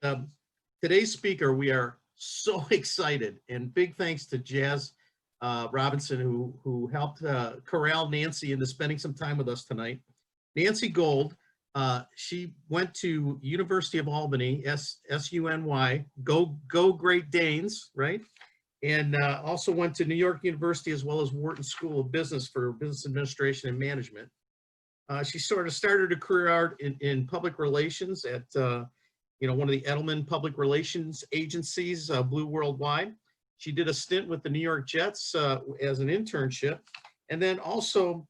Um, Today's speaker, we are so excited, and big thanks to Jazz Robinson, who helped corral Nancy into spending some time with us tonight. Nancy Gold, she went to University of Albany, SUNY, go Great Danes, right? And also went to New York University as well as Wharton School of Business for Business Administration and Management. She sort of started her career out in public relations at one of the Edelman public relations agencies, Blue Worldwide. She did a stint with the New York Jets as an internship, and then also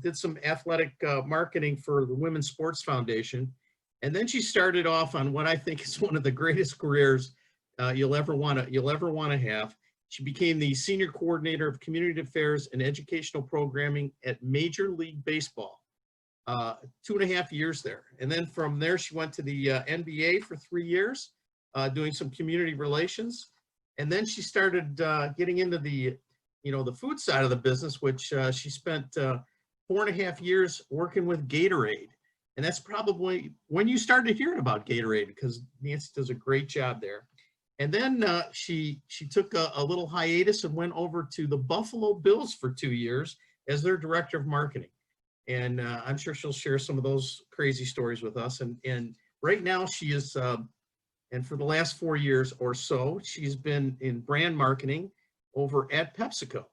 did some athletic marketing for the Women's Sports Foundation. And then she started off on what I think is one of the greatest careers you'll ever want to have. She became the senior coordinator of community affairs and educational programming at Major League Baseball. 2.5 years there. And then from there, she went to the NBA for 3 years, doing some community relations. And then she started getting into the food side of the business, which she spent 4.5 years working with Gatorade. And that's probably when you started hearing about Gatorade, because Nancy does a great job there. And then she took a little hiatus and went over to the Buffalo Bills for 2 years as their director of marketing. And I'm sure she'll share some of those crazy stories with us. And right now she is, and for the last 4 years or so, she's been in brand marketing over at PepsiCo.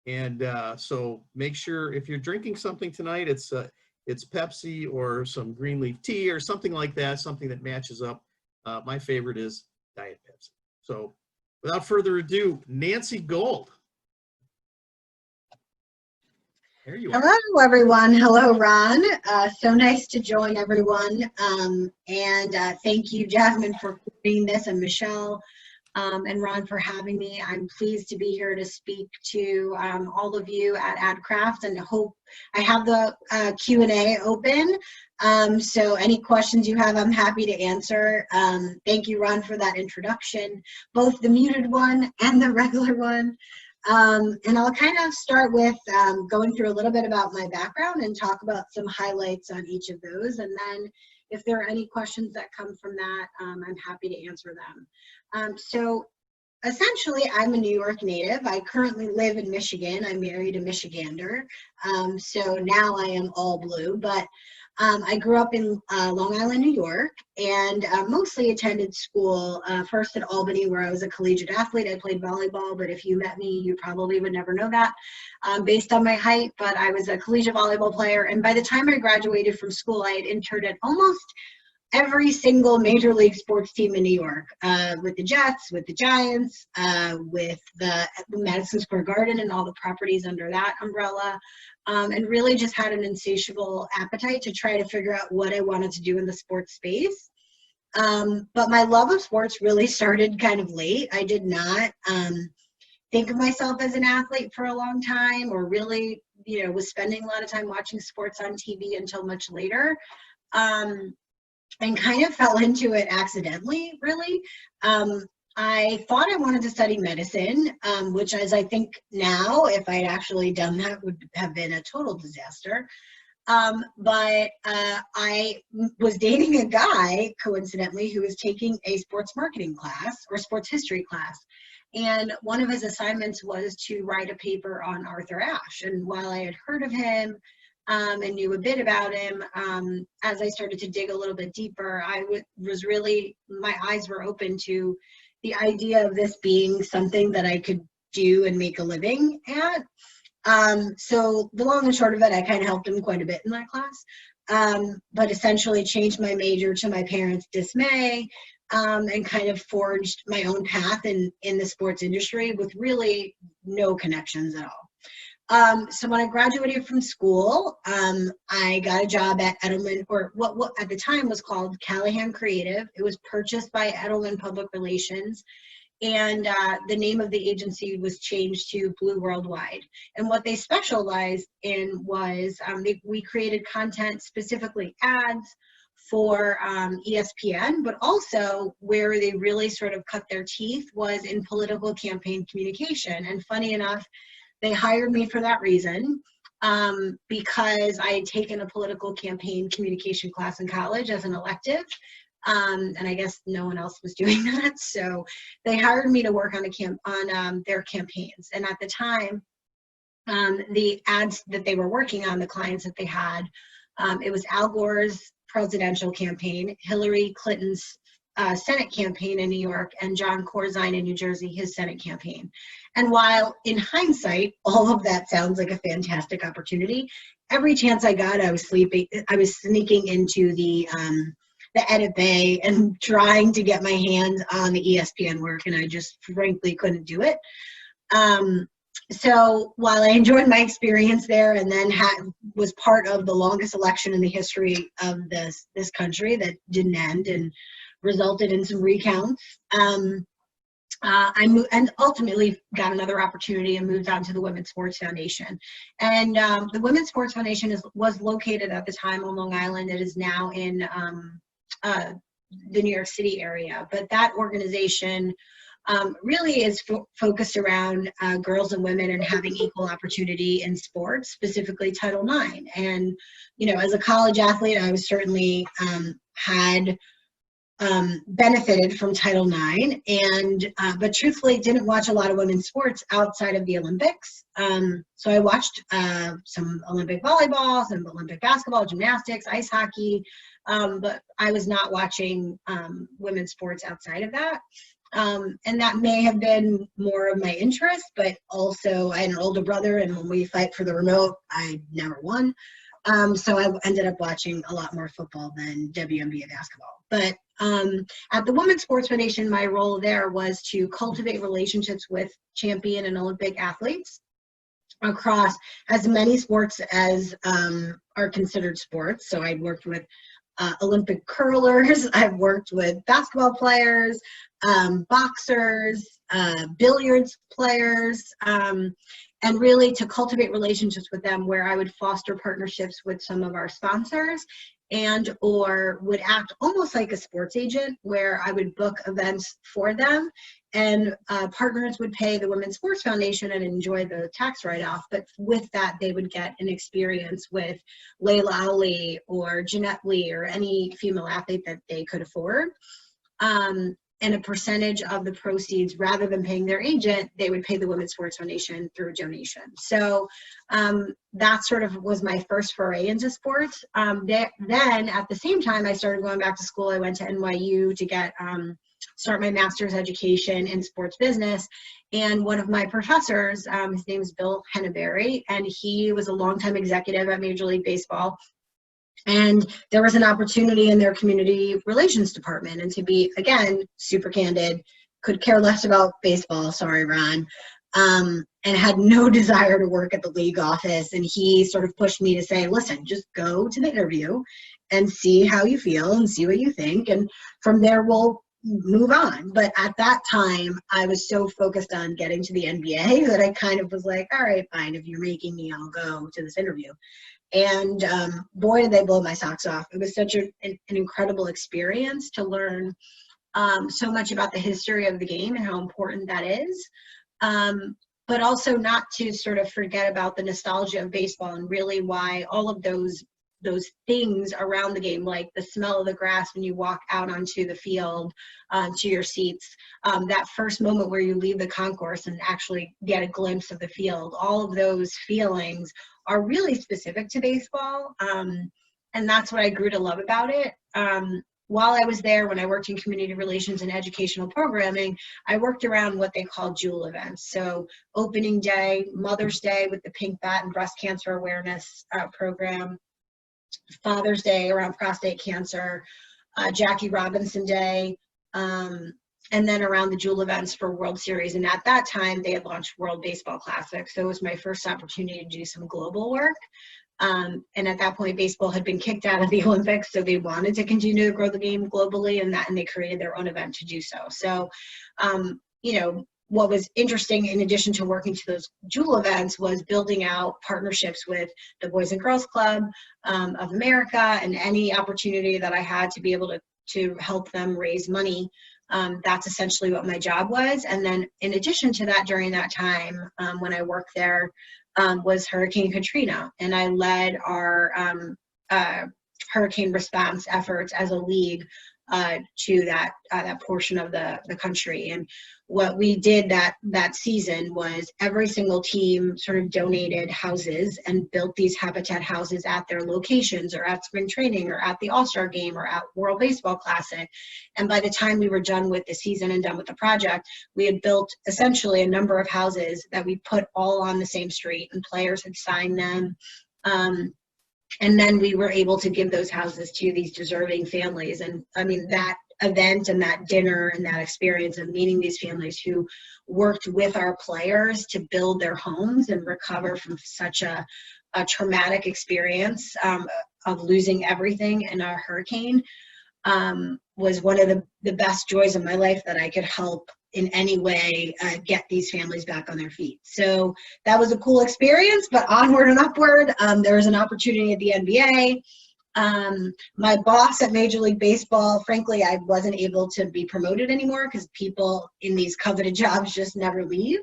And so make sure if you're drinking something tonight, it's Pepsi or some green leaf tea or something like that, something that matches up. My favorite is Diet Pepsi. So without further ado, Nancy Gold. There you are. Hello, everyone. Hello, Ron. So nice to join everyone. And thank you, Jasmine, for creating this, and Michelle and Ron for having me. I'm pleased to be here to speak to all of you at Adcraft, and hope I have the Q&A open. So any questions you have, I'm happy to answer. Thank you, Ron, for that introduction, both the muted one and the regular one. And I'll kind of start with going through a little bit about my background and talk about some highlights on each of those. And then if there are any questions that come from that, I'm happy to answer them. So essentially, I'm a New York native. I currently live in Michigan. I'm married a Michigander. So now I am all blue, but I grew up in Long Island, New York, and mostly attended school first at Albany, where I was a collegiate athlete. I played volleyball, but if you met me, you probably would never know that based on my height, but I was a collegiate volleyball player. And by the time I graduated from school, I had interned at almost every single major league sports team in New York, with the Jets, with the Giants, with the Madison Square Garden and all the properties under that umbrella, and really just had an insatiable appetite to try to figure out what I wanted to do in the sports space. But my love of sports really started kind of late. I did not think of myself as an athlete for a long time, or really, was spending a lot of time watching sports on TV until much later. And kind of fell into it accidentally, really. I thought I wanted to study medicine, which, as I think now, if I'd actually done that, would have been a total disaster. But I was dating a guy, coincidentally, who was taking a sports marketing class or sports history class. And one of his assignments was to write a paper on Arthur Ashe. And while I had heard of him, and knew a bit about him, as I started to dig a little bit deeper, was really, my eyes were open to the idea of this being something that I could do and make a living at. So the long and short of it, I kind of helped him quite a bit in that class, but essentially changed my major to my parents' dismay, and kind of forged my own path in the sports industry with really no connections at all. So when I graduated from school, I got a job at Edelman, or what at the time was called Callahan Creative. It was purchased by Edelman Public Relations, and the name of the agency was changed to Blue Worldwide. And what they specialized in was we created content, specifically ads for ESPN, but also where they really sort of cut their teeth was in political campaign communication. And funny enough, they hired me for that reason, because I had taken a political campaign communication class in college as an elective. And I guess no one else was doing that. So they hired me to work on their campaigns. And at the time, the ads that they were working on, the clients that they had, it was Al Gore's presidential campaign, Hillary Clinton's Senate campaign in New York, and John Corzine in New Jersey, his Senate campaign. And while in hindsight, all of that sounds like a fantastic opportunity, every chance I got, I was sneaking into the edit bay and trying to get my hands on the ESPN work, and I just frankly couldn't do it. So while I enjoyed my experience there, and then was part of the longest election in the history of this country that didn't end and resulted in some recounts, I moved and ultimately got another opportunity and moved on to the Women's Sports Foundation. And the Women's Sports Foundation was located at the time on Long Island. It is now in the New York City area. But that organization really is focused around girls and women and having equal opportunity in sports, specifically Title IX. And, you know, as a college athlete, I was certainly had benefited from Title IX, and but truthfully didn't watch a lot of women's sports outside of the Olympics. So I watched some Olympic volleyball, some Olympic basketball, gymnastics, ice hockey, but I was not watching women's sports outside of that. And that may have been more of my interest, but also I had an older brother, and when we fight for the remote, I never won. So I ended up watching a lot more football than WNBA basketball. But at the Women's Sports Foundation, my role there was to cultivate relationships with champion and Olympic athletes across as many sports as are considered sports. So I worked with Olympic curlers, I've worked with basketball players, boxers, billiards players, and really to cultivate relationships with them where I would foster partnerships with some of our sponsors and or would act almost like a sports agent where I would book events for them, and partners would pay the Women's Sports Foundation and enjoy the tax write-off. But with that, they would get an experience with Layla Ali or Jeanette Lee or any female athlete that they could afford. And a percentage of the proceeds, rather than paying their agent, they would pay the Women's Sports Foundation through donation. So that sort of was my first foray into sports. Then at the same time, I started going back to school. I went to NYU to get start my master's education in sports business. And one of my professors, his name is Bill Henneberry, and he was a longtime executive at Major League Baseball. And there was an opportunity in their community relations department. And to be, again, super candid, could care less about baseball, sorry, Ron, and had no desire to work at the league office. And he sort of pushed me to say, listen, just go to the interview and see how you feel and see what you think. And from there, we'll move on. But at that time, I was so focused on getting to the NBA that I kind of was like, all right, fine, if you're making me, I'll go to this interview. And boy, did they blow my socks off. It was such an incredible experience to learn so much about the history of the game and how important that is. But also not to sort of forget about the nostalgia of baseball and really why all of those things around the game, like the smell of the grass when you walk out onto the field, to your seats, that first moment where you leave the concourse and actually get a glimpse of the field, all of those feelings are really specific to baseball. And that's what I grew to love about it. While I was there, when I worked in community relations and educational programming, I worked around what they call jewel events. So opening day, Mother's Day with the Pink Bat and breast cancer awareness program, Father's Day around prostate cancer, Jackie Robinson Day, and then around the jewel events for World Series. And at that time, they had launched World Baseball Classic. So it was my first opportunity to do some global work. And at that point, baseball had been kicked out of the Olympics, so they wanted to continue to grow the game globally, and they created their own event to do so. So, you know, what was interesting, in addition to working to those jewel events, was building out partnerships with the Boys and Girls Club of America, and any opportunity that I had to be able to help them raise money. That's essentially what my job was. And then in addition to that, during that time, when I worked there, was Hurricane Katrina, and I led our hurricane response efforts as a league to that portion of the country. And what we did that season was every single team sort of donated houses and built these habitat houses at their locations, or at spring training, or at the All-Star game, or at World Baseball Classic. And by the time we were done with the season and done with the project, we had built essentially a number of houses that we put all on the same street, and players had signed them. And then we were able to give those houses to these deserving families. And I mean, that event and that dinner and that experience of meeting these families who worked with our players to build their homes and recover from such a traumatic experience of losing everything in a hurricane was one of the best joys of my life, that I could help in any way get these families back on their feet. So that was a cool experience, but onward and upward. There was an opportunity at the NBA. My boss at Major League Baseball, frankly, I wasn't able to be promoted anymore because people in these coveted jobs just never leave.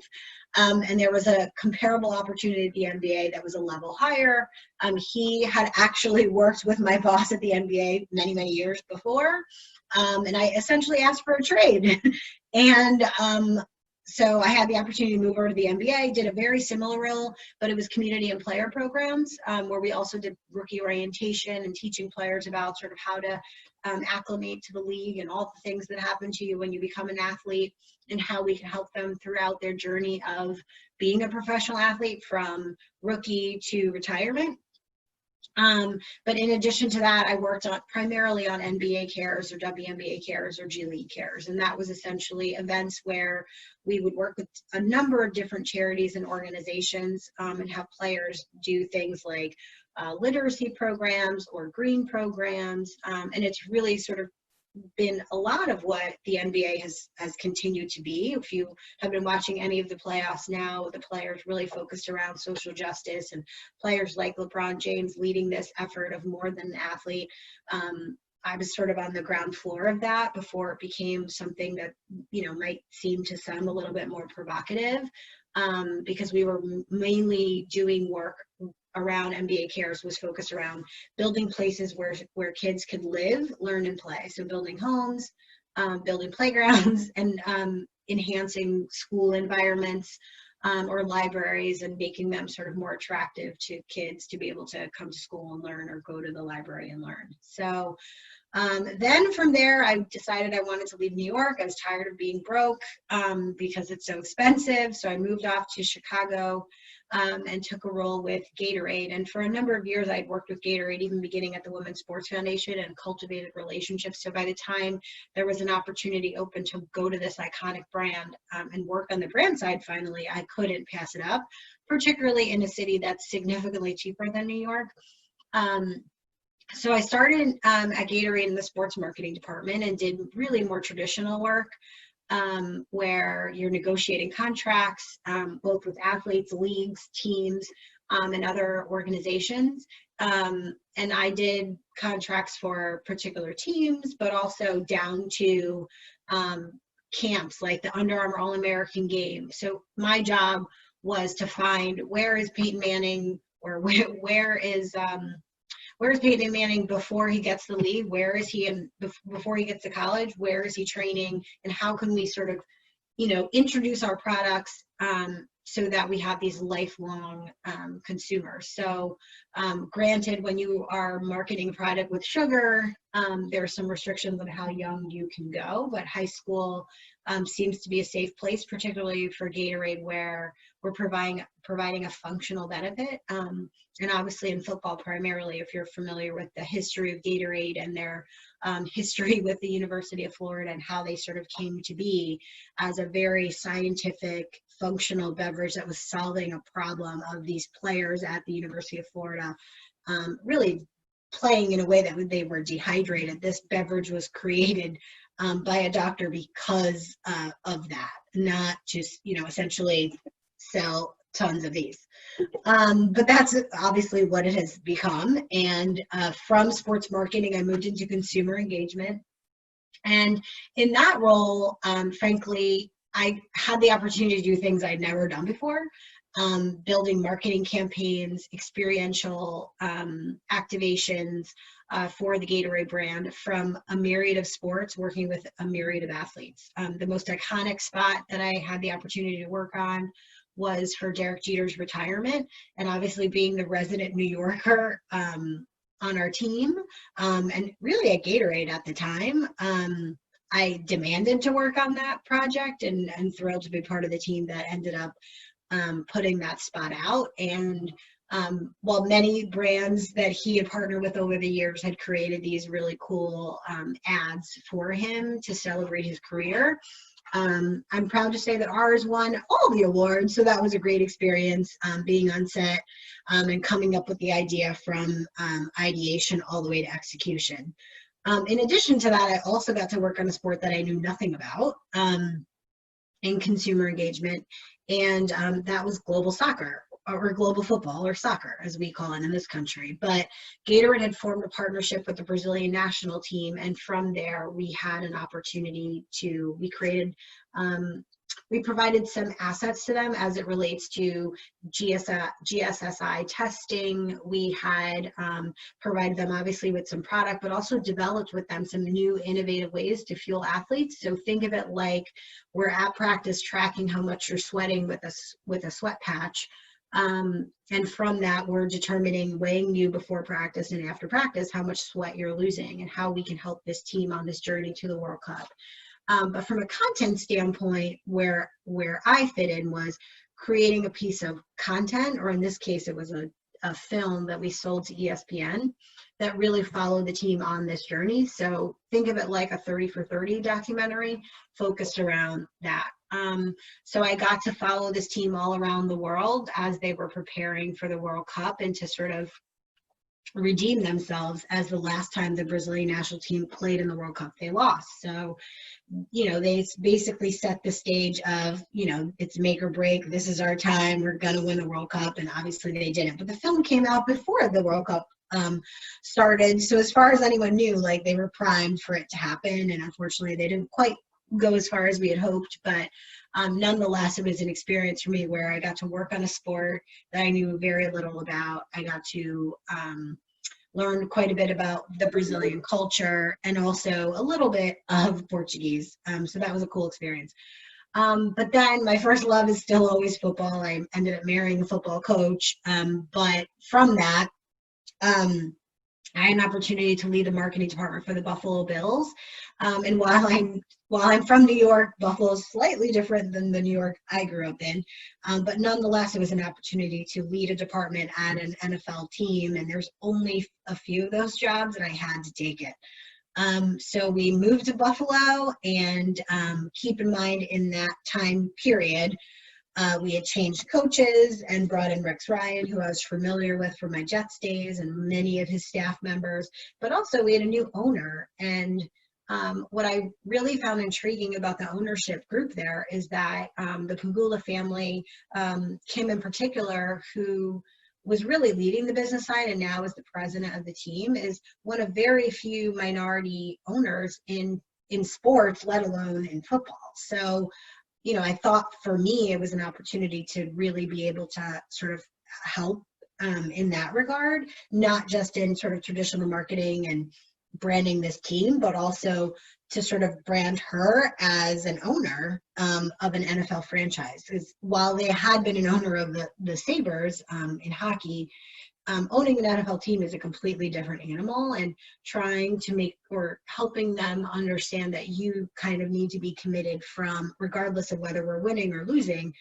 And there was a comparable opportunity at the NBA that was a level higher. He had actually worked with my boss at the NBA many, many years before. And I essentially asked for a trade. And so I had the opportunity to move over to the NBA, did a very similar role, but it was community and player programs, where we also did rookie orientation and teaching players about sort of how to acclimate to the league and all the things that happen to you when you become an athlete, and how we can help them throughout their journey of being a professional athlete from rookie to retirement. But in addition to that, I worked primarily on NBA cares, or WNBA cares, or G League cares. And that was essentially events where we would work with a number of different charities and organizations, and have players do things like literacy programs or green programs. And it's really sort of been a lot of what the NBA has continued to be. If you have been watching any of the playoffs now, the players really focused around social justice, and players like LeBron James leading this effort of more than an athlete. I was sort of on the ground floor of that before it became something that, might seem to some a little bit more provocative, because we were mainly doing work around NBA Cares was focused around building places where kids could live, learn, and play. So building homes, building playgrounds, and enhancing school environments or libraries, and making them sort of more attractive to kids to be able to come to school and learn, or go to the library and learn. So then from there, I decided I wanted to leave New York. I was tired of being broke because it's so expensive. So I moved off to Chicago and took a role with Gatorade. And for a number of years, I'd worked with Gatorade, even beginning at the Women's Sports Foundation, and cultivated relationships. So by the time there was an opportunity open to go to this iconic brand and work on the brand side, finally, I couldn't pass it up, particularly in a city that's significantly cheaper than New York. So I started at Gatorade in the sports marketing department, and did really more traditional work, where you're negotiating contracts, both with athletes, leagues, teams, and other organizations. And I did contracts for particular teams, but also down to camps like the Under Armour All-American Game. So my job was to find, where is Peyton Manning, or where is Peyton Manning before he gets to the league? Where is he before he gets to college? Where is he training? And how can we sort of, introduce our products so that we have these lifelong consumers? So granted, when you are marketing a product with sugar, there are some restrictions on how young you can go, but high school seems to be a safe place, particularly for Gatorade, where we're providing a functional benefit. And obviously in football, primarily, if you're familiar with the history of Gatorade and their history with the University of Florida, and how they sort of came to be as a very scientific, functional beverage that was solving a problem of these players at the University of Florida, really playing in a way that they were dehydrated. This beverage was created by a doctor because of that, not just, essentially sell tons of these. But that's obviously what it has become. And from sports marketing, I moved into consumer engagement. And in that role, frankly, I had the opportunity to do things I'd never done before. building marketing campaigns, experiential activations for the Gatorade brand from a myriad of sports, working with a myriad of athletes. The most iconic spot that I had the opportunity to work on was for Derek Jeter's retirement, and obviously being the resident New Yorker on our team, and really at Gatorade at the time, I demanded to work on that project, and thrilled to be part of the team that ended up putting that spot out. And while many brands that he had partnered with over the years had created these really cool ads for him to celebrate his career, I'm proud to say that ours won all the awards. So that was a great experience, being on set and coming up with the idea from ideation all the way to execution. In addition to that, I also got to work on a sport that I knew nothing about in consumer engagement, and that was global soccer, or global football, or soccer as we call it in this country. But Gatorade had formed a partnership with the Brazilian national team, and from there we had an opportunity to, we provided some assets to them as it relates to GSSI testing. We had provided them obviously with some product, but also developed with them some new innovative ways to fuel athletes. So think of it like we're at practice tracking how much you're sweating with a sweat patch. And from that, we're determining, weighing you before practice and after practice, how much sweat you're losing and how we can help this team on this journey to the World Cup. But from a content standpoint, where I fit in was creating a piece of content, or in this case, it was a film that we sold to ESPN that really followed the team on this journey. So think of it like a 30 for 30 documentary focused around that. So I got to follow this team all around the world as they were preparing for the World Cup, and to sort of redeem themselves, as the last time the Brazilian national team played in the World Cup, they lost. So, they basically set the stage of, it's make or break. This is our time. We're going to win the World Cup. And obviously they didn't. But the film came out before the World Cup started. So as far as anyone knew, like, they were primed for it to happen. And unfortunately, they didn't quite go as far as we had hoped. But nonetheless, it was an experience for me where I got to work on a sport that I knew very little about. I got to learn quite a bit about the Brazilian culture, and also a little bit of Portuguese. So that was a cool experience. But then my first love is still always football. I ended up marrying a football coach. But from that, I had an opportunity to lead the marketing department for the Buffalo Bills. And while I'm from New York, Buffalo is slightly different than the New York I grew up in. But nonetheless, it was an opportunity to lead a department at an NFL team. And there's only a few of those jobs, and I had to take it. So we moved to Buffalo, and keep in mind, in that time period, we had changed coaches and brought in Rex Ryan, who I was familiar with from my Jets days, and many of his staff members. But also we had a new owner. And what I really found intriguing about the ownership group there is that the Pagula family, Kim in particular, who was really leading the business side and now is the president of the team, is one of very few minority owners in sports, let alone in football. So, I thought for me, it was an opportunity to really be able to sort of help in that regard, not just in sort of traditional marketing and branding this team, but also to sort of brand her as an owner of an NFL franchise. Because while they had been an owner of the Sabres in hockey, owning an NFL team is a completely different animal, and trying to make, or helping them understand that you kind of need to be committed from, regardless of whether we're winning or losing,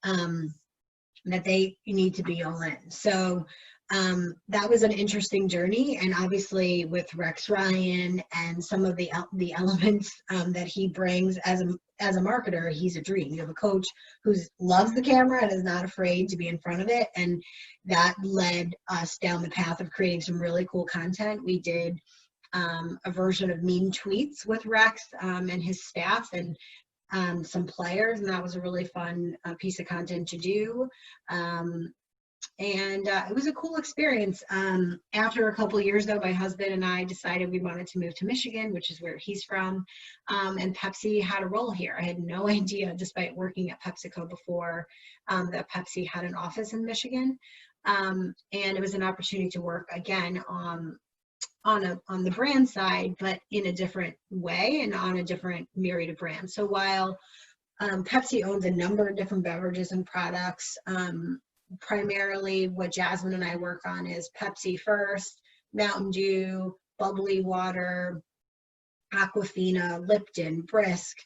that they need to be all in. So that was an interesting journey. And obviously with Rex Ryan and some of the elements that he brings as a marketer, he's a dream. You have a coach who loves the camera and is not afraid to be in front of it. And that led us down the path of creating some really cool content. We did a version of Mean Tweets with Rex and his staff, and some players, and that was a really fun piece of content to do. It was a cool experience. After a couple years, though, my husband and I decided we wanted to move to Michigan, which is where he's from. And Pepsi had a role here. I had no idea, despite working at PepsiCo before, that Pepsi had an office in Michigan. And it was an opportunity to work again on the brand side, but in a different way and on a different myriad of brands. So while Pepsi owns a number of different beverages and products, primarily what Jasmine and I work on is Pepsi First, Mountain Dew, Bubbly Water, Aquafina, Lipton, Brisk.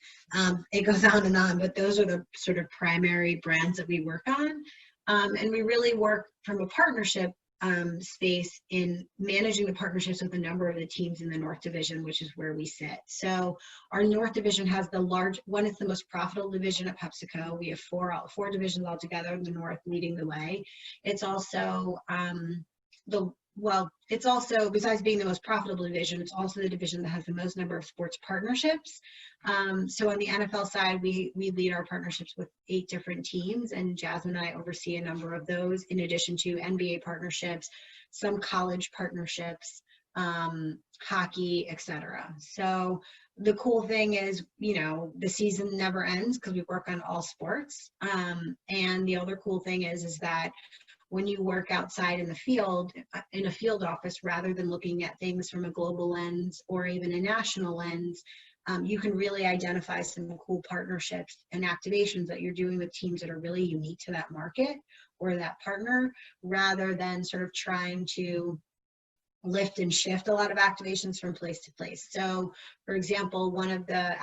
It goes on, but those are the sort of primary brands that we work on. And we really work from a partnership space in managing the partnerships with a number of the teams in the North Division, which is where we sit. So our North Division has it's the most profitable division at PepsiCo. We have four divisions altogether, the North leading the way. It's also besides being the most profitable division, it's also the division that has the most number of sports partnerships. So on the NFL side, we lead our partnerships with 8 different teams, and Jasmine and I oversee a number of those, in addition to NBA partnerships, some college partnerships, hockey, etc. So the cool thing is, the season never ends because we work on all sports. And the other cool thing is that when you work outside in the field, in a field office, rather than looking at things from a global lens or even a national lens, you can really identify some cool partnerships and activations that you're doing with teams that are really unique to that market or that partner, rather than sort of trying to lift and shift a lot of activations from place to place. So, for example, one of the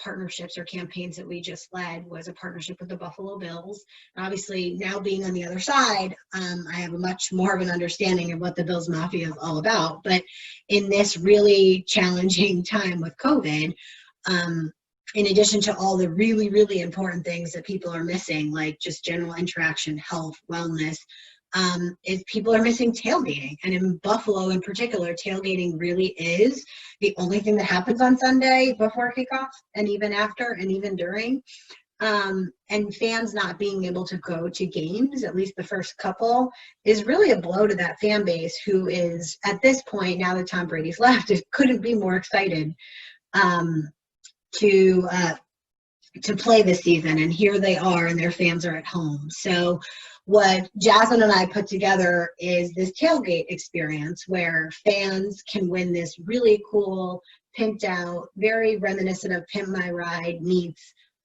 partnerships or campaigns that we just led was a partnership with the Buffalo Bills. And obviously, now being on the other side, I have a much more of an understanding of what the Bills Mafia is all about. But in this really challenging time with COVID, in addition to all the really, really important things that people are missing, like just general interaction, health, wellness, is people are missing tailgating. And in Buffalo in particular, tailgating really is the only thing that happens on Sunday before kickoff, and even after, and even during. And fans not being able to go to games, at least the first couple, is really a blow to that fan base, who is, at this point, now that Tom Brady's left, it couldn't be more excited to play this season. And here they are, and their fans are at home. So what Jasmine and I put together is this tailgate experience where fans can win this really cool, pimped out, very reminiscent of Pimp My Ride meets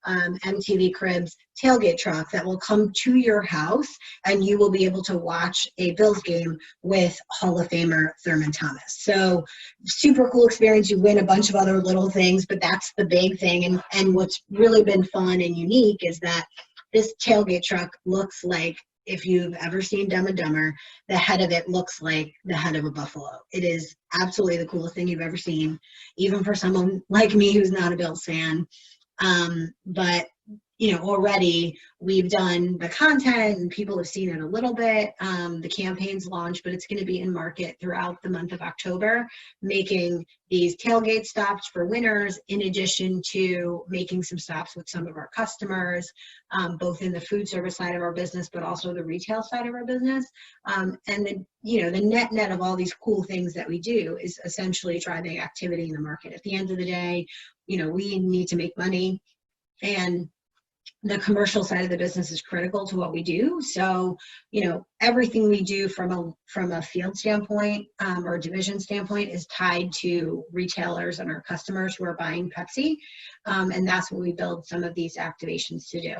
MTV Cribs tailgate truck that will come to your house, and you will be able to watch a Bills game with Hall of Famer Thurman Thomas. So super cool experience. You win a bunch of other little things, but that's the big thing. And what's really been fun and unique is that this tailgate truck looks like, if you've ever seen Dumb and Dumber, the head of it looks like the head of a buffalo. It is absolutely the coolest thing you've ever seen, even for someone like me who's not a Bills fan. But already we've done the content and people have seen it a little bit. The campaign's launched, but it's going to be in market throughout the month of October, making these tailgate stops for winners, in addition to making some stops with some of our customers, both in the food service side of our business, but also the retail side of our business. And then, the net of all these cool things that we do is essentially driving activity in the market. At the end of the day, we need to make money, and the commercial side of the business is critical to what we do. So, everything we do from a field standpoint or a division standpoint is tied to retailers and our customers who are buying Pepsi. And that's what we build some of these activations to do.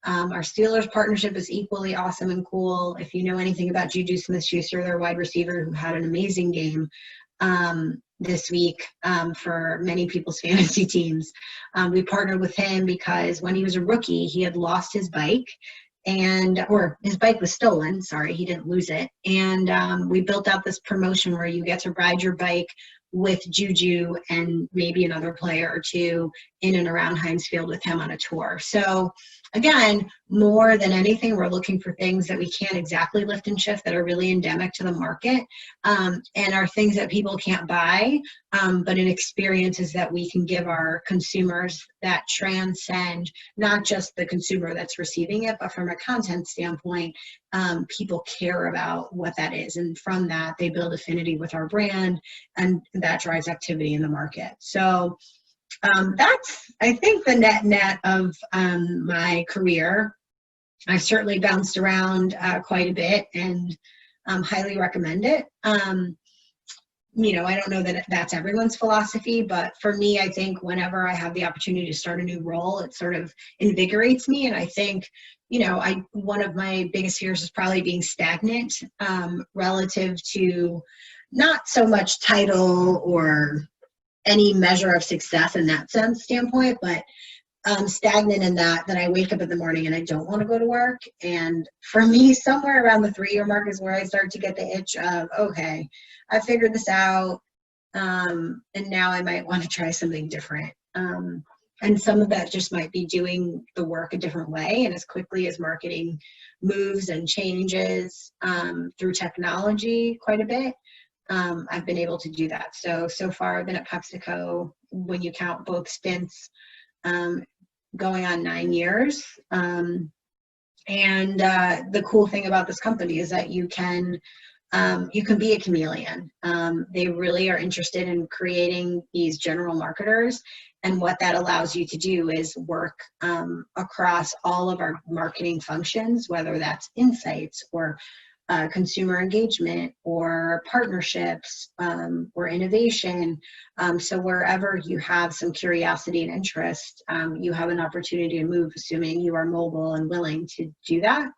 Our Steelers partnership is equally awesome and cool. If you know anything about Juju Smith-Schuster, their wide receiver, who had an amazing game this week for many people's fantasy teams. We partnered with him because when he was a rookie, he had lost his bike, or his bike was stolen. Sorry, he didn't lose it. And we built out this promotion where you get to ride your bike with Juju and maybe another player or two in and around Heinz Field with him on a tour. So again, more than anything, we're looking for things that we can't exactly lift and shift that are really endemic to the market, and are things that people can't buy, but in experiences that we can give our consumers that transcend not just the consumer that's receiving it, but from a content standpoint, people care about what that is. And from that, they build affinity with our brand, and that drives activity in the market. So that's, I think, the net of my career. I've certainly bounced around quite a bit, and highly recommend it. You know, I don't know that that's everyone's philosophy, but for me, I think whenever I have the opportunity to start a new role, it sort of invigorates me. And I think, you know, one of my biggest fears is probably being stagnant, relative to not so much title or any measure of success in that sense standpoint, but stagnant in that I wake up in the morning and I don't want to go to work. And for me, somewhere around the 3-year mark is where I start to get the itch of, okay, I figured this out, and now I might want to try something different. And some of that just might be doing the work a different way. And as quickly as marketing moves and changes through technology quite a bit, I've been able to do that. So far I've been at PepsiCo, when you count both stints, going on 9 years. And the cool thing about this company is that you can be a chameleon. They really are interested in creating these general marketers. And what that allows you to do is work across all of our marketing functions, whether that's insights or consumer engagement or partnerships or innovation. So wherever you have some curiosity and interest, you have an opportunity to move, assuming you are mobile and willing to do that.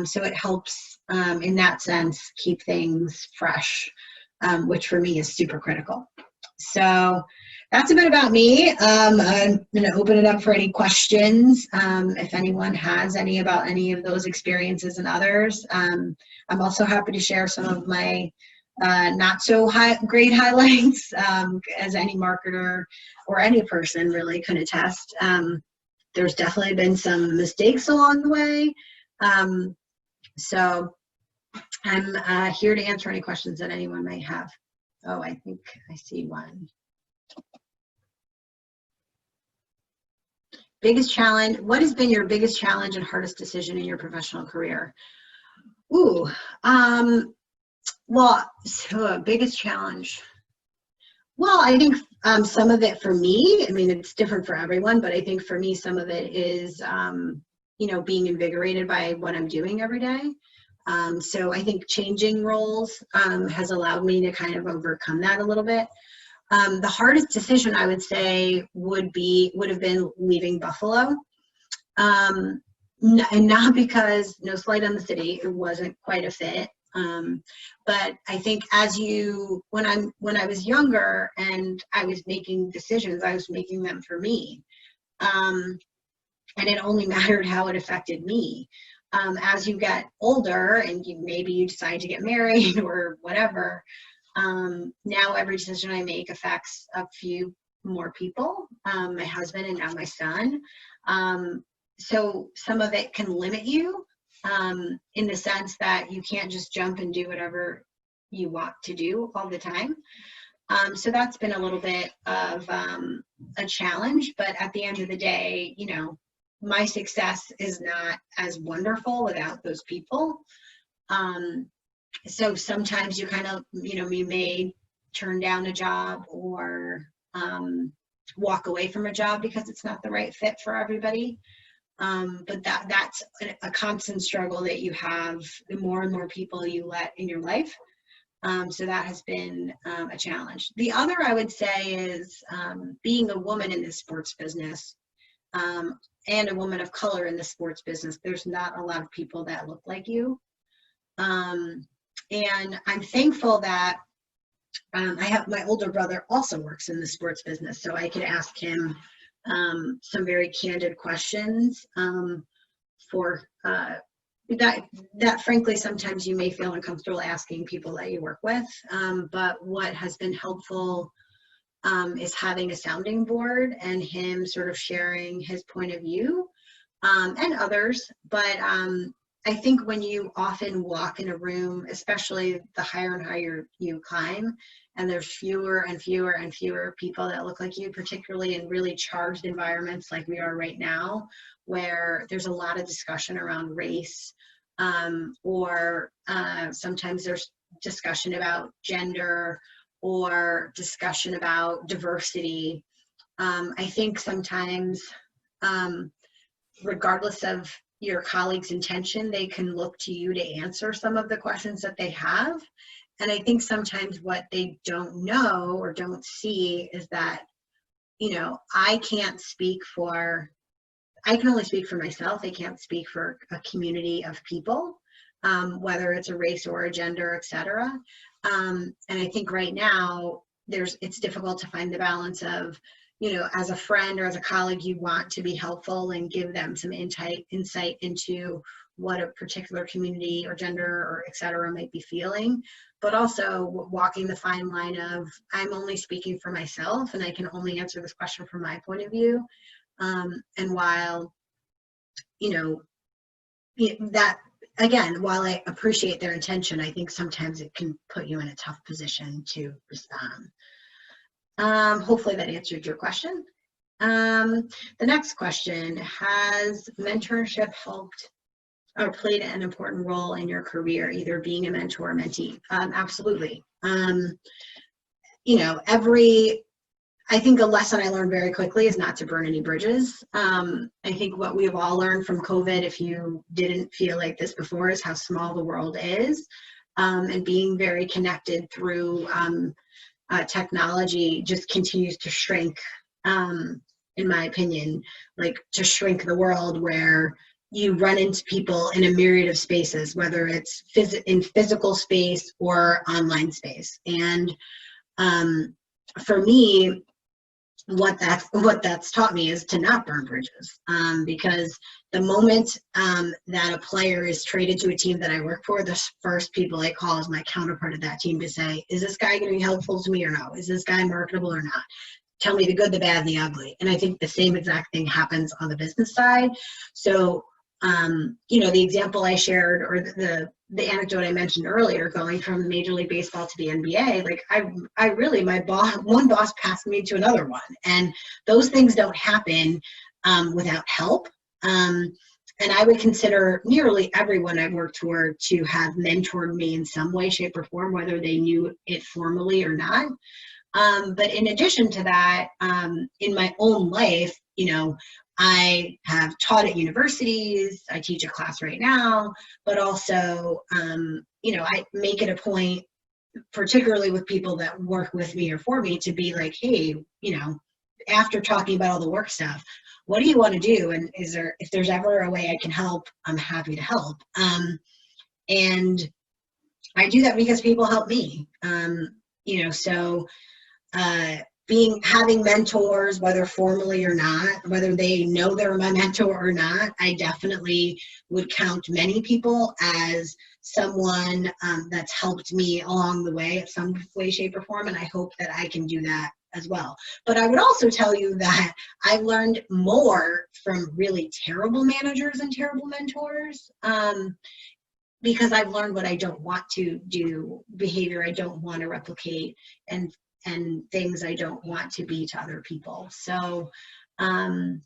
So it helps in that sense keep things fresh, which for me is super critical. So that's a bit about me. I'm going to open it up for any questions. If anyone has any about any of those experiences and others. I'm also happy to share some of my not so great highlights, as any marketer or any person really can attest. There's definitely been some mistakes along the way. So I'm here to answer any questions that anyone might have. Oh, I think I see one. Biggest challenge, what has been your biggest challenge and hardest decision in your professional career? Ooh, well, so biggest challenge. Well, I think some of it for me, I mean, it's different for everyone, but I think for me, some of it is, you know, being invigorated by what I'm doing every day. So I think changing roles has allowed me to kind of overcome that a little bit. The hardest decision I would say would have been leaving Buffalo. And not because, no slight on the city, it wasn't quite a fit. But I think when I was younger and I was making decisions, I was making them for me. And it only mattered how it affected me. As you get older and maybe you decide to get married or whatever, now every decision I make affects a few more people, my husband and now my son. So some of it can limit you in the sense that you can't just jump and do whatever you want to do all the time. So that's been a little bit of a challenge, but at the end of the day, you know, my success is not as wonderful without those people. So sometimes you kind of, you know, you may turn down a job or walk away from a job because it's not the right fit for everybody. But that's a constant struggle that you have the more and more people you let in your life. So that has been a challenge. The other I would say is being a woman in the sports business and a woman of color in the sports business. There's not a lot of people that look like you. And I'm thankful that I have my older brother also works in the sports business, so I could ask him some very candid questions for that frankly sometimes you may feel uncomfortable asking people that you work with, but what has been helpful is having a sounding board and him sort of sharing his point of view, and others. But I think when you often walk in a room, especially the higher and higher you climb, and there's fewer and fewer and fewer people that look like you, particularly in really charged environments like we are right now, where there's a lot of discussion around race, or sometimes there's discussion about gender or discussion about diversity. I think sometimes, regardless of your colleague's intention, they can look to you to answer some of the questions that they have. And I think sometimes what they don't know or don't see is that, I can only speak for myself. I can't speak for a community of people, whether it's a race or a gender, et cetera. And I think right now it's difficult to find the balance of, as a friend or as a colleague, you want to be helpful and give them some insight into what a particular community or gender or et cetera might be feeling, but also walking the fine line of, I'm only speaking for myself and I can only answer this question from my point of view. And while, that, again, while I appreciate their intention, I think sometimes it can put you in a tough position to respond. Hopefully that answered your question. The next question: has mentorship helped or played an important role in your career, either being a mentor or mentee? Absolutely. I think a lesson I learned very quickly is not to burn any bridges. I think what we've all learned from COVID, if you didn't feel like this before, is how small the world is, and being very connected through technology just continues to shrink, in my opinion, like to shrink the world where you run into people in a myriad of spaces, whether it's in physical space or online space. And for me, what that's taught me is to not burn bridges, because the moment that a player is traded to a team that I work for, the first people I call is my counterpart of that team to say, is this guy going to be helpful to me or no? Is this guy marketable or not? Tell me the good, the bad, and the ugly. And I think the same exact thing happens on the business side. So, the example I shared, or the anecdote I mentioned earlier, going from Major League Baseball to the NBA, like I really, one boss passed me to another one, and those things don't happen without help. And I would consider nearly everyone I've worked for to have mentored me in some way, shape, or form, whether they knew it formally or not. But in addition to that, in my own life, I have taught at universities, I teach a class right now, but also, I make it a point, particularly with people that work with me or for me, to be like, hey, after talking about all the work stuff, what do you want to do? And if there's ever a way I can help, I'm happy to help. And I do that because people help me, having mentors, whether formally or not, whether they know they're my mentor or not, I definitely would count many people as someone that's helped me along the way in some way, shape, or form, and I hope that I can do that as well. But I would also tell you that I've learned more from really terrible managers and terrible mentors, because I've learned what I don't want to do, behavior I don't want to replicate, and things I don't want to be to other people. So, I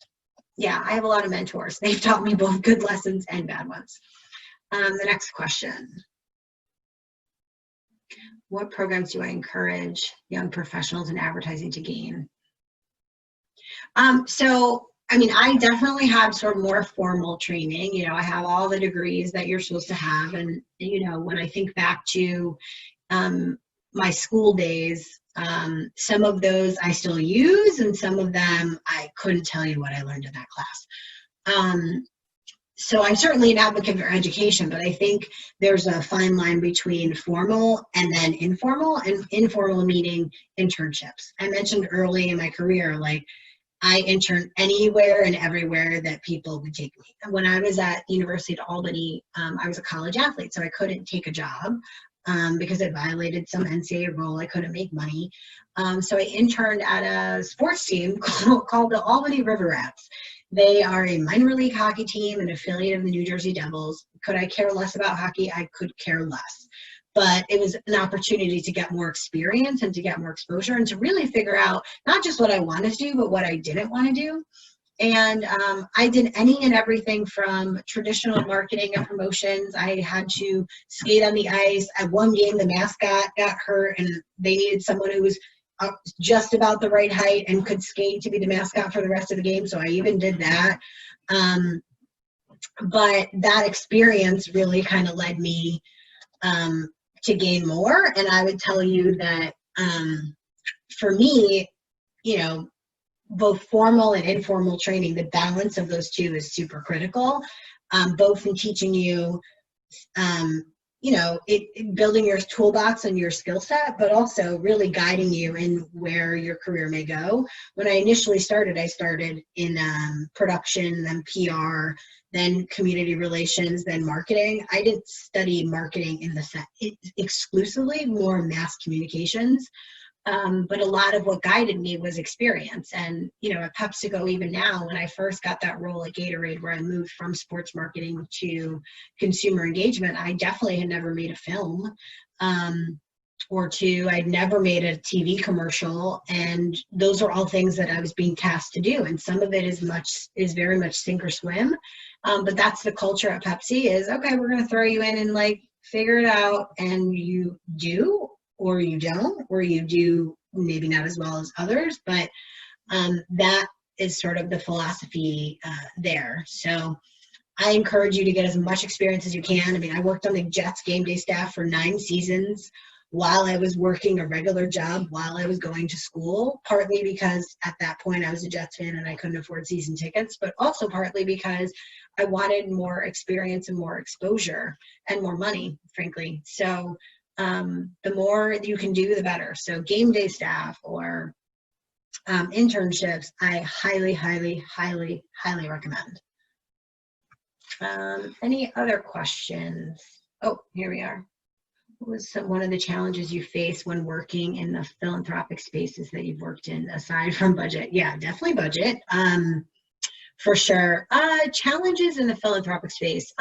have a lot of mentors. They've taught me both good lessons and bad ones. The next question: what programs do I encourage young professionals in advertising to gain? I definitely have sort of more formal training. I have all the degrees that you're supposed to have. And, when I think back to my school days, some of those I still use, and some of them I couldn't tell you what I learned in that class. So I'm certainly an advocate for education, but I think there's a fine line between formal and then informal, and informal meaning internships. I mentioned early in my career, like, I interned anywhere and everywhere that people would take me. When I was at University of Albany, I was a college athlete, so I couldn't take a job. because it violated some NCAA rule. I couldn't make money. So I interned at a sports team called the Albany River Rats. They are a minor league hockey team, an affiliate of the New Jersey Devils. Could I care less about hockey? I could care less. But it was an opportunity to get more experience and to get more exposure and to really figure out not just what I wanted to do, but what I didn't want to do. And I did any and everything from traditional marketing and promotions. I had to skate on the ice. At one game, the mascot got hurt, and they needed someone who was just about the right height and could skate to be the mascot for the rest of the game. So I even did that. But that experience really kind of led me to gain more. And I would tell you that for me, you know, both formal and informal training, the balance of those two is super critical, both in teaching you, you know, building your toolbox and your skill set, but also really guiding you in where your career may go. When I initially started, I started in production, then PR, then community relations, then marketing. I didn't study marketing in the set exclusively, more mass communications. But a lot of what guided me was experience. And, you know, at PepsiCo, even now, when I first got that role at Gatorade, where I moved from sports marketing to consumer engagement, I definitely had never made a film or two. I'd never made a TV commercial. And those are all things that I was being tasked to do. And some of it is very much sink or swim. But that's the culture at Pepsi is, okay, we're going to throw you in and like figure it out. And you do, or you don't, or you do maybe not as well as others, but that is sort of the philosophy there. So I encourage you to get as much experience as you can. I mean, I worked on the Jets game day staff for 9 seasons while I was working a regular job while I was going to school, partly because at that point I was a Jets fan and I couldn't afford season tickets, but also partly because I wanted more experience and more exposure and more money, frankly. So the more you can do, the better. So game day staff or internships, I highly, highly, highly, highly recommend. Any other questions? Oh, here we are. What was one of the challenges you face when working in the philanthropic spaces that you've worked in, aside from budget? Yeah, definitely budget, for sure. Challenges in the philanthropic space.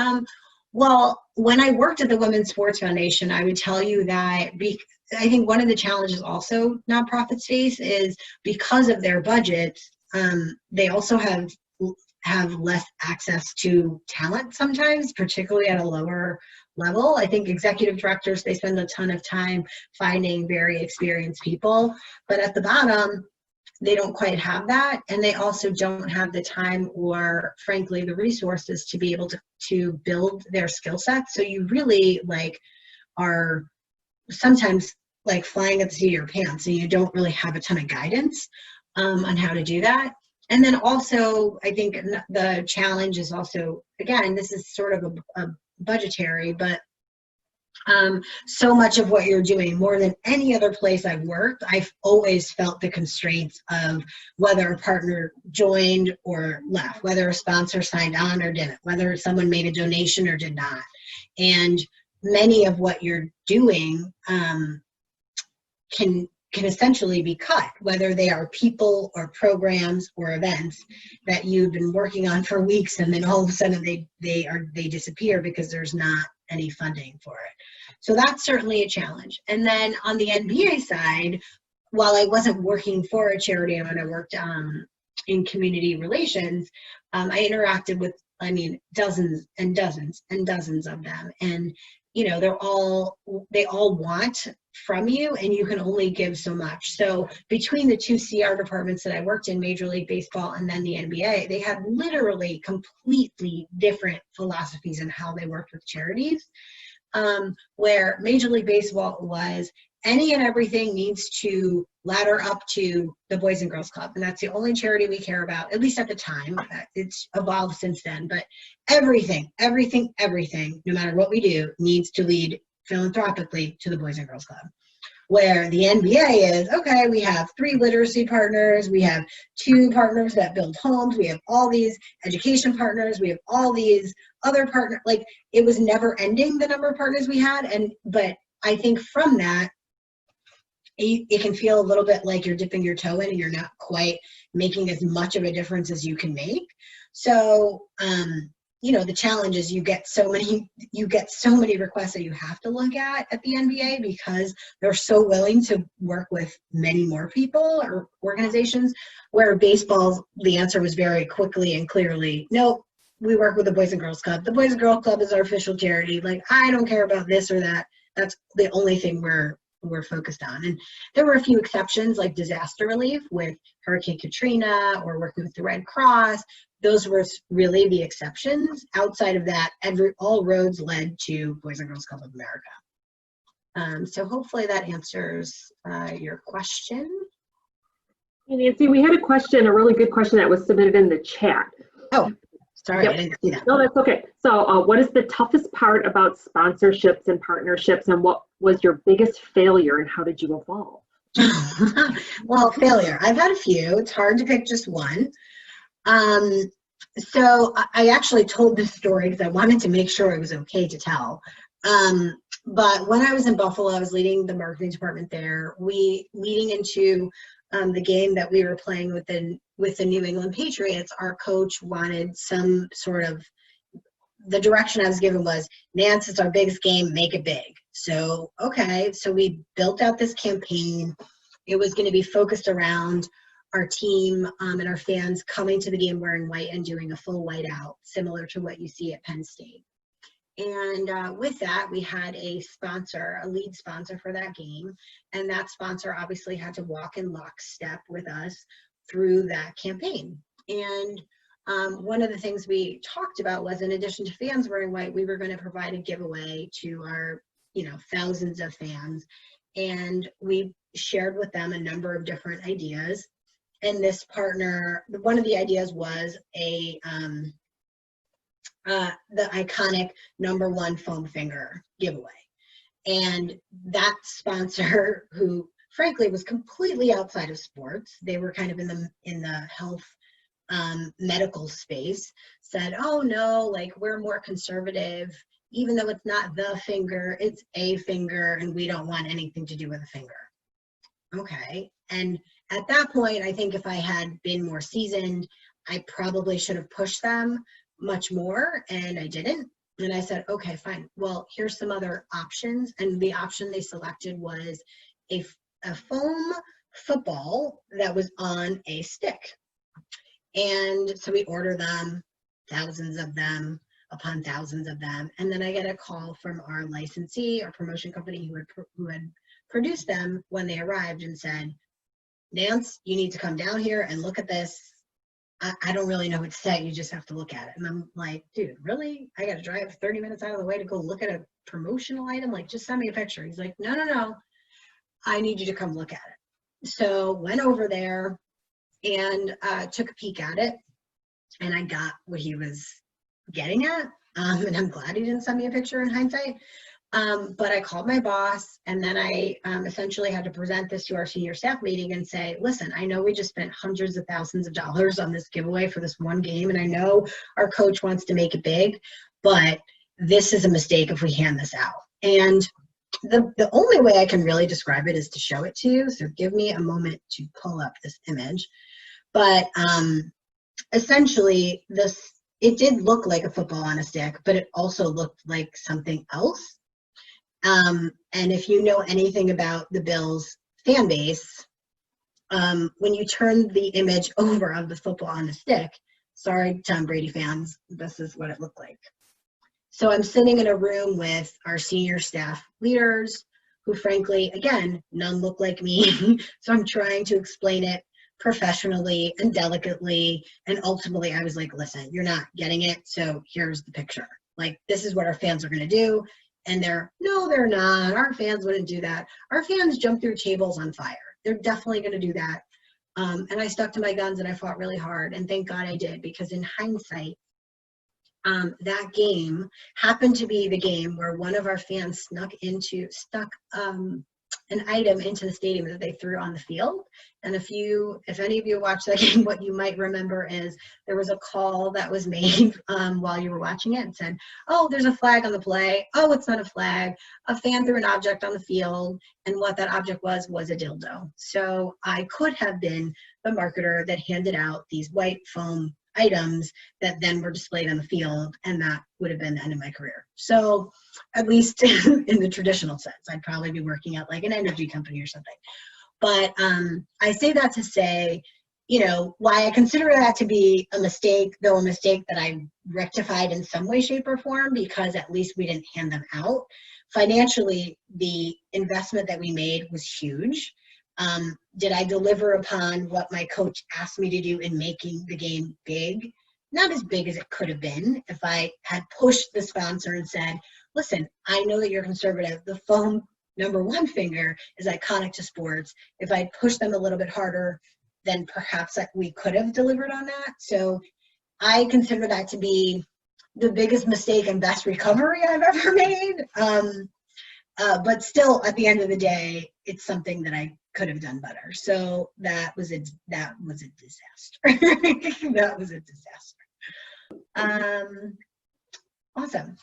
Well, when I worked at the Women's Sports Foundation, I would tell you that I think one of the challenges also nonprofits face is because of their budgets, they also have less access to talent sometimes, particularly at a lower level. I think executive directors, they spend a ton of time finding very experienced people, but at the bottom, they don't quite have that, and they also don't have the time or, frankly, the resources to be able to build their skill sets. So you really are sometimes like flying at the seat of your pants, and you don't really have a ton of guidance on how to do that. And then also, I think the challenge is also, again, this is sort of a budgetary, but so much of what you're doing, more than any other place I've worked, I've always felt the constraints of whether a partner joined or left, whether a sponsor signed on or didn't, whether someone made a donation or did not. And many of what you're doing can essentially be cut, whether they are people or programs or events that you've been working on for weeks, and then all of a sudden they disappear because there's not any funding for it. So that's certainly a challenge. And then on the NBA side, while I wasn't working for a charity when I worked in community relations, I interacted with, dozens and dozens and dozens of them. And, you know, they all want from you, and you can only give so much. So between the 2 CR departments that I worked in, Major League Baseball and then the NBA, they had literally completely different philosophies in how they worked with charities, where Major League Baseball was any and everything needs to ladder up to the Boys and Girls Club. And that's the only charity we care about, at least at the time. It's evolved since then, but everything, no matter what we do, needs to lead philanthropically to the Boys and Girls Club. Where the NBA is, okay, we have 3 literacy partners, we have 2 partners that build homes, we have all these education partners, we have all these other partners. Like, it was never ending, the number of partners we had, but I think from that, it can feel a little bit like you're dipping your toe in and you're not quite making as much of a difference as you can make. So, you know, the challenge is you get so many requests that you have to look at the NBA because they're so willing to work with many more people or organizations, where baseball, the answer was very quickly and clearly, nope, we work with the Boys and Girls Club. The Boys and Girls Club is our official charity. Like, I don't care about this or that. That's the only thing we're focused on. And there were a few exceptions, like disaster relief with Hurricane Katrina or working with the Red Cross. Those were really the exceptions. Outside of that, all roads led to Boys and Girls Club of America. So hopefully that answers your question. Hey, Nancy, we had a question, a really good question that was submitted in the chat. Oh, sorry, Yep. I didn't see that. No, that's okay. So what is the toughest part about sponsorships and partnerships, and what was your biggest failure, and how did you evolve? Well, failure. I've had a few. It's hard to pick just one. So I actually told this story because I wanted to make sure it was okay to tell. But when I was in Buffalo, I was leading the marketing department there. Leading into the game that we were playing with the New England Patriots, our coach wanted some sort of, the direction I was given was, Nance, it's our biggest game, make it big. So, okay, so we built out this campaign. It was going to be focused around our team and our fans coming to the game wearing white and doing a full white out, similar to what you see at Penn State. And with that, we had a sponsor, a lead sponsor for that game. And that sponsor obviously had to walk in lockstep with us through that campaign. And one of the things we talked about was, in addition to fans wearing white, we were going to provide a giveaway to our, thousands of fans. And we shared with them a number of different ideas. And this partner, one of the ideas was the iconic #1 foam finger giveaway. And that sponsor, who frankly was completely outside of sports, they were kind of in the health medical space, said, oh no, like, we're more conservative, even though it's not the finger, it's a finger, and we don't want anything to do with a finger. Okay. And at that point, I think if I had been more seasoned, I probably should have pushed them much more, and I didn't. And I said, okay, fine. Well, here's some other options. And the option they selected was a foam football that was on a stick. And so we order them, thousands of them upon thousands of them. And then I get a call from our licensee or promotion company who had produced them when they arrived and said, Nance, you need to come down here and look at this. I don't really know what to say. You just have to look at it. And I'm like, dude, really? I got to drive 30 minutes out of the way to go look at a promotional item? Like, just send me a picture. He's like, no. I need you to come look at it. So went over there and took a peek at it. And I got what he was getting at. And I'm glad he didn't send me a picture in hindsight. But I called my boss, and then I essentially had to present this to our senior staff meeting and say, listen, I know we just spent hundreds of thousands of dollars on this giveaway for this one game, and I know our coach wants to make it big, but this is a mistake if we hand this out. And the only way I can really describe it is to show it to you, so give me a moment to pull up this image. But essentially, it did look like a football on a stick, but it also looked like something else. And if you know anything about the Bills fan base, when you turn the image over of the football on the stick, sorry, Tom Brady fans, this is what it looked like. So I'm sitting in a room with our senior staff leaders who, frankly, again, none look like me. So I'm trying to explain it professionally and delicately. And ultimately, I was like, listen, you're not getting it. So here's the picture. Like, this is what our fans are going to do. And no, they're not. Our fans wouldn't do that. Our fans jump through tables on fire. They're definitely going to do that. And I stuck to my guns and I fought really hard. And thank God I did, because in hindsight, that game happened to be the game where one of our fans snuck an item into the stadium that they threw on the field. And if any of you watched that game, what you might remember is there was a call that was made while you were watching it and said, oh, there's a flag on the play. Oh, it's not a flag. A fan threw an object on the field, and what that object was a dildo. So I could have been the marketer that handed out these white foam items that then were displayed on the field, and that would have been the end of my career. So at least in the traditional sense, I'd probably be working at like an energy company or something. But I say that to say, you know, why I consider that to be a mistake, though a mistake that I rectified in some way, shape, or form, because at least we didn't hand them out. Financially, the investment that we made was huge. Did I deliver upon what my coach asked me to do in making the game big? Not as big as it could have been if I had pushed the sponsor and said, listen, I know that you're conservative. The foam #1 finger is iconic to sports. If I pushed them a little bit harder, then perhaps we could have delivered on that. So I consider that to be the biggest mistake and best recovery I've ever made. But still, at the end of the day, it's something that I could have done better. So that was a disaster. That was a disaster. Awesome.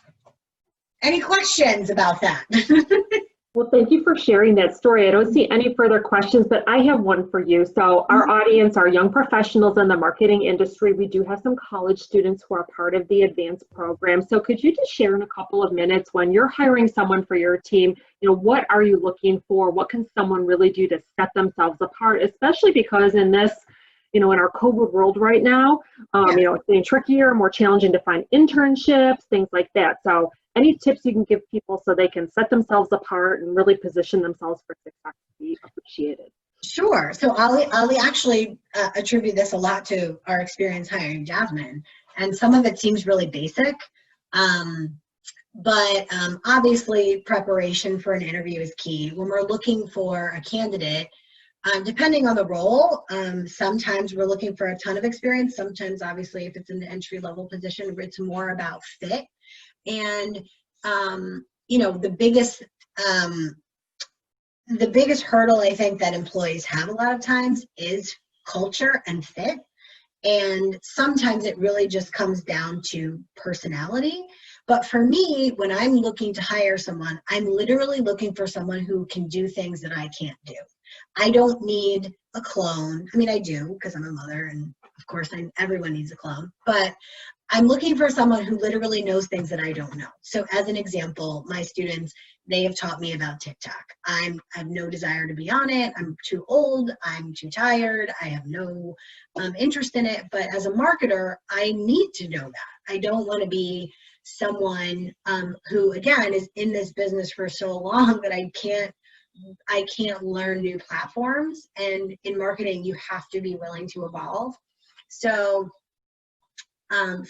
Any questions about that? Well, thank you for sharing that story. I don't see any further questions, but I have one for you. So our audience are young professionals in the marketing industry. We do have some college students who are part of the advanced program. So could you just share in a couple of minutes, when you're hiring someone for your team, you know, what are you looking for? What can someone really do to set themselves apart, especially because in this, you know, in our COVID world right now, you know, it's getting trickier, more challenging to find internships, things like that. So any tips you can give people so they can set themselves apart and really position themselves for success would be appreciated. Sure. So I'll actually attribute this a lot to our experience hiring Jasmine, and some of it seems really basic. But obviously preparation for an interview is key. When we're looking for a candidate, depending on the role, sometimes we're looking for a ton of experience. Sometimes, obviously, if it's in the entry-level position, it's more about fit. And, you know, the biggest hurdle I think that employees have a lot of times is culture and fit. And sometimes it really just comes down to personality. But for me, when I'm looking to hire someone, I'm literally looking for someone who can do things that I can't do. I don't need a clone. I mean, I do, because I'm a mother, and of course everyone needs a clone. But I'm looking for someone who literally knows things that I don't know. So as an example, my students, they have taught me about TikTok. I have no desire to be on it. I'm too old. I'm too tired. I have no interest in it. But as a marketer, I need to know that. I don't want to be someone who, again, is in this business for so long that I can't learn new platforms. And in marketing, you have to be willing to evolve. So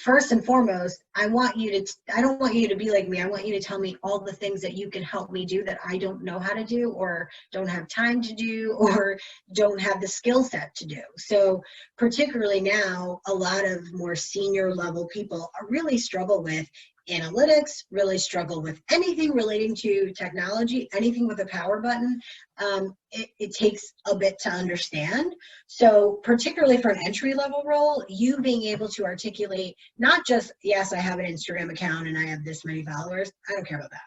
first and foremost, I don't want you to be like me. I want you to tell me all the things that you can help me do that I don't know how to do, or don't have time to do, or don't have the skill set to do. So particularly now, a lot of more senior level people really struggle with analytics, really struggle with anything relating to technology, anything with a power button. It takes a bit to understand. So particularly for an entry-level role, you being able to articulate not just, yes, I have an Instagram account and I have this many followers. I don't care about that.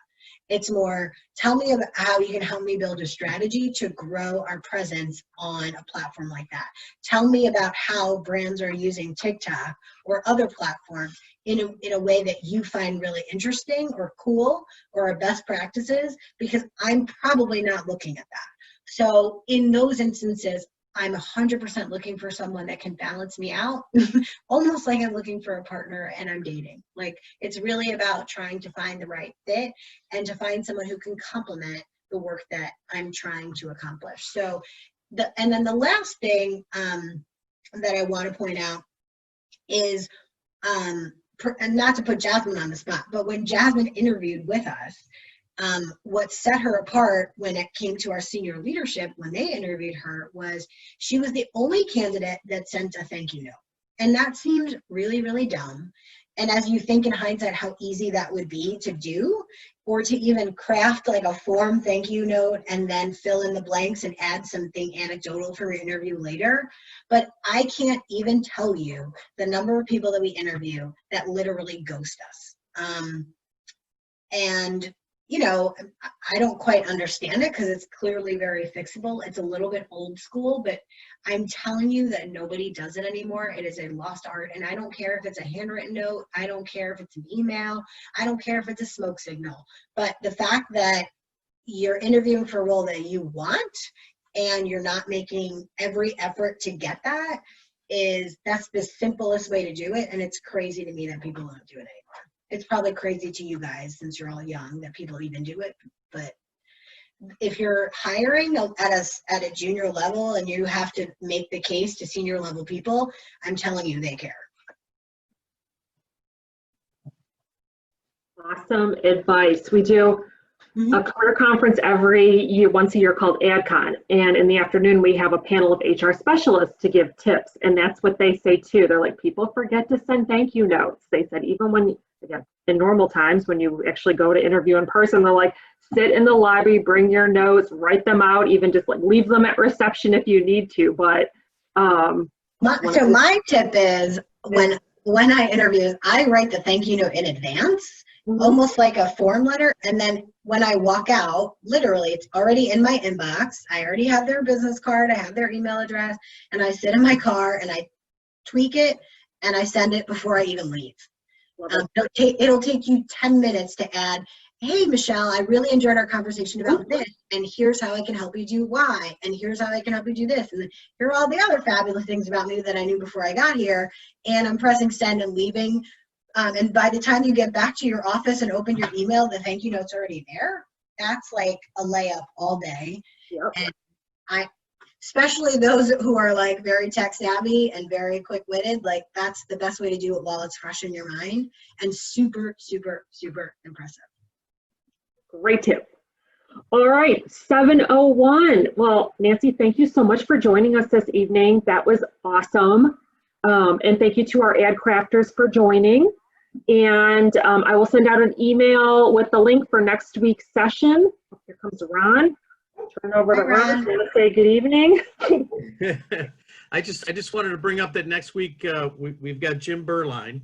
It's more, tell me about how you can help me build a strategy to grow our presence on a platform like that. Tell me about how brands are using TikTok or other platforms in a way that you find really interesting or cool, or are best practices, because I'm probably not looking at that. So in those instances, I'm 100% looking for someone that can balance me out, almost like I'm looking for a partner and I'm dating. Like, it's really about trying to find the right fit and to find someone who can complement the work that I'm trying to accomplish. So, and then the last thing that I want to point out is, and not to put Jasmine on the spot, but when Jasmine interviewed with us, what set her apart when it came to our senior leadership, when they interviewed her, was she was the only candidate that sent a thank you note. And that seemed really, really dumb. And as you think in hindsight how easy that would be to do, or to even craft like a form thank you note and then fill in the blanks and add something anecdotal for your interview later. But I can't even tell you the number of people that we interview that literally ghost us. And you know, I don't quite understand it because it's clearly very fixable. It's a little bit old school, but I'm telling you that nobody does it anymore. It is a lost art. And I don't care if it's a handwritten note. I don't care if it's an email. I don't care if it's a smoke signal. But the fact that you're interviewing for a role that you want and you're not making every effort to get that that's the simplest way to do it. And it's crazy to me that people don't do it anymore. It's probably crazy to you guys since you're all young that people even do it. But if you're hiring at a junior level and you have to make the case to senior level people, I'm telling you, they care. Awesome advice. We do a career conference every year, once a year, called AdCon. And in the afternoon, we have a panel of HR specialists to give tips. And that's what they say too. They're like, people forget to send thank you notes. They said, even when, again, in normal times, when you actually go to interview in person, they're like, sit in the lobby, bring your notes, write them out, even just like leave them at reception if you need to. But so my tip is when I interview, I write the thank you note in advance. Almost like a form letter. And then when I walk out, literally, it's already in my inbox. I already have their business card. I have their email address. And I sit in my car and I tweak it and I send it before I even leave. It'll take you 10 minutes to add, hey, Michelle, I really enjoyed our conversation about this. And here's how I can help you do Y. And here's how I can help you do this. And then here are all the other fabulous things about me that I knew before I got here. And I'm pressing send and leaving. And by the time you get back to your office and open your email, the thank you note's already there. That's like a layup all day. Yep. And especially those who are like very tech savvy and very quick-witted, like that's the best way to do it while it's fresh in your mind and super, super, super impressive. Great tip. All right, 7:01. Well, Nancy, thank you so much for joining us this evening. That was awesome. And thank you to our ad crafters for joining. And I will send out an email with the link for next week's session. Here comes Ron. Turn over to Ron and say good evening. I just wanted to bring up that next week we've got Jim Berline,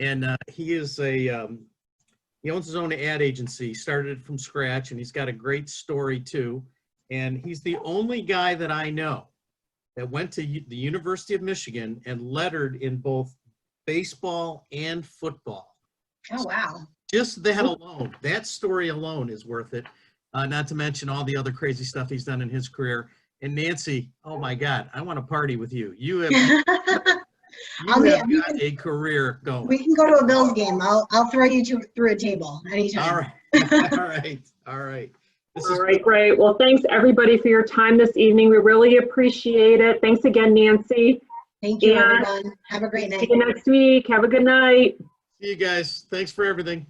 and he is he owns his own ad agency. He started it from scratch, and he's got a great story too. And he's the only guy that I know that went to the University of Michigan and lettered in both baseball and football. Oh, wow. Just that alone, that story alone is worth it. Not to mention all the other crazy stuff he's done in his career. And Nancy, oh my God, I want to party with you. You have, got a career going. We can go to a Bills game. I'll throw you through a table anytime. All right. All right. All right. All right, great. Well, thanks everybody for your time this evening. We really appreciate it. Thanks again, Nancy. Thank you, everyone. Have a great night. See you next week. Have a good night. See you guys. Thanks for everything.